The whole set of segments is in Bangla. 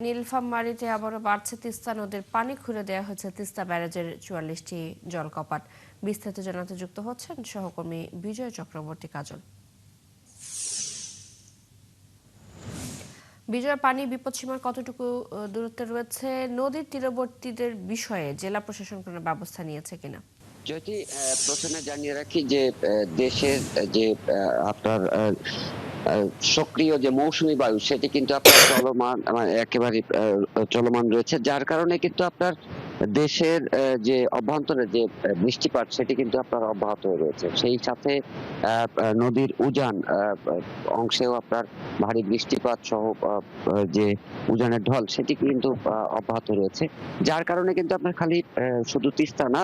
নীলফামারীতে আবারও বাড়ছে তিস্তা নদীর পানি খুলে দেওয়া হয়েছে তিস্তা ব্যারেজের ৪৪টি জলকপাট। বিস্তারিত জানাতে যুক্ত হচ্ছেন সহকর্মী বিজয় চক্রবর্তী কাজল। বিজয়, পানি বিপদসীমার কতটুকু দূরত্বে রয়েছে? নদীর তীরবর্তীদের বিষয়ে জেলা প্রশাসন কোনো ব্যবস্থা নিয়েছে কিনা? যদি প্রথমে জানিয়ে রাখি যে দেশের যে আপনার সক্রিয় যে মৌসুমী বায়ু সেটি কিন্তু আপনার চলমান একেবারে চলমান রয়েছে, যার কারণে কিন্তু আপনার দেশের যে অভ্যন্তরে যে বৃষ্টিপাত সেটি কিন্তু আপনার অব্যাহত রয়েছে। সেই সাথে নদীর উজান অংশেও আপনার ভারী বৃষ্টিপাত সহ যে উজানের ঢল সেটি কিন্তু অব্যাহত রয়েছে, যার কারণে কিন্তু আপনার খালি শুধু তিস্তা না,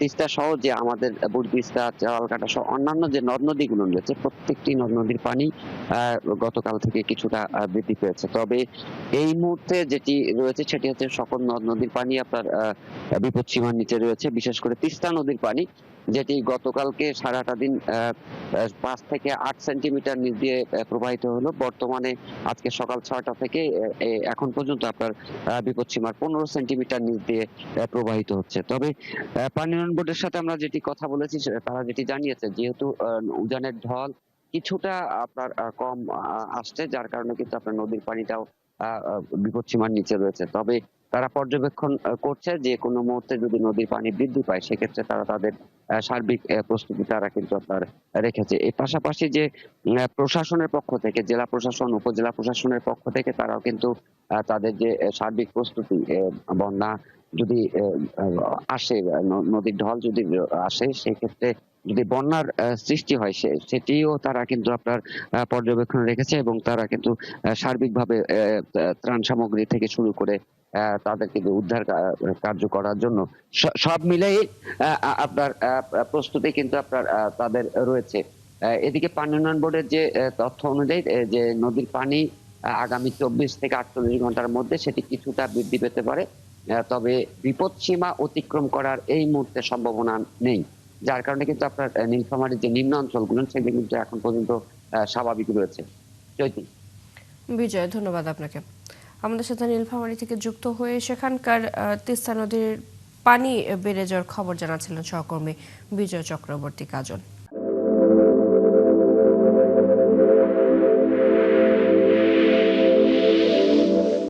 তিস্তা সহ যে আমাদের বুড়িতিস্তা, চালকাটা সহ অন্যান্য যে নদ নদীগুলো রয়েছে প্রত্যেকটি নদ নদীর পানি গতকাল থেকে কিছুটা বৃদ্ধি পেয়েছে। তবে এই মুহূর্তে যেটি রয়েছে সেটি হচ্ছে সকল নদ নদীর পানি আপনার বিপদসীমার নিচে রয়েছে। বিশেষ করে তিস্তা নদীর পানি, যেটি গতকালকে সারাটা দিন ৫ থেকে ৮ সেন্টিমিটার নিচ দিয়ে প্রবাহিত হলো, বর্তমানে আজকে সকাল ৬টা থেকে এখন পর্যন্ত আপনার বিপদসীমার ১৫ সেন্টিমিটার নিচ দিয়ে প্রবাহিত হচ্ছে। তবে পানি উন্নয়ন বোর্ডের সাথে আমরা যেটি কথা বলেছি তারা যেটি জানিয়েছে, যেহেতু উজানের ঢল কিছুটা আপনার কম আসছে, যার কারণে কিন্তু আপনার নদীর পানিটাও বিপদসীমার নিচে রয়েছে। তবে তারা পর্যবেক্ষণ করছে যে কোনো মুহূর্তে যদি নদীর পানি বৃদ্ধি পায় সেক্ষেত্রে তারা তাদের সার্বিক প্রস্তুতি তারা কিন্তু আপনার রেখেছে। এর পাশাপাশি যে প্রশাসনের পক্ষ থেকে, জেলা প্রশাসন, উপজেলা প্রশাসনের পক্ষ থেকে তারাও কিন্তু তাদের যে সার্বিক প্রস্তুতি, বন্যা যদি আসে, নদীর ঢল যদি আসে সেক্ষেত্রে যদি বন্যার সৃষ্টি হয় সেটিও তারা কিন্তু আপনার পর্যবেক্ষণে রেখেছে, এবং তারা কিন্তু সার্বিকভাবে ত্রাণ সামগ্রী থেকে শুরু করে তাদেরকে যে উদ্ধার কার্য করার জন্য সব মিলেই আপনার প্রস্তুতি কিন্তু আপনার তাদের রয়েছে। এদিকে পানি উন্নয়ন বোর্ডের যে তথ্য অনুযায়ী যে নদীর পানি আগামী ২৪ থেকে ৪৮ ঘন্টার মধ্যে সেটি কিছুটা বৃদ্ধি পেতে পারে, তবে বিপদ সীমা অতিক্রম করার এই মুহূর্তে সম্ভাবনা নেই, যার কারণে কিন্তু আপনার নীলফামারীর যে নিম্ন অঞ্চলগুলো সেগুলো কিন্তু এখন পর্যন্ত স্বাভাবিক রয়েছে। চৈতি। বিজয়, ধন্যবাদ আপনাকে। আমাদের সাথে নীলফামারী থেকে যুক্ত হয়ে সেখানকার তিস্তা নদীর পানি বেড়ে যাওয়ার খবর জানাচ্ছিলেন সহকর্মী বিজয় চক্রবর্তী কাজল।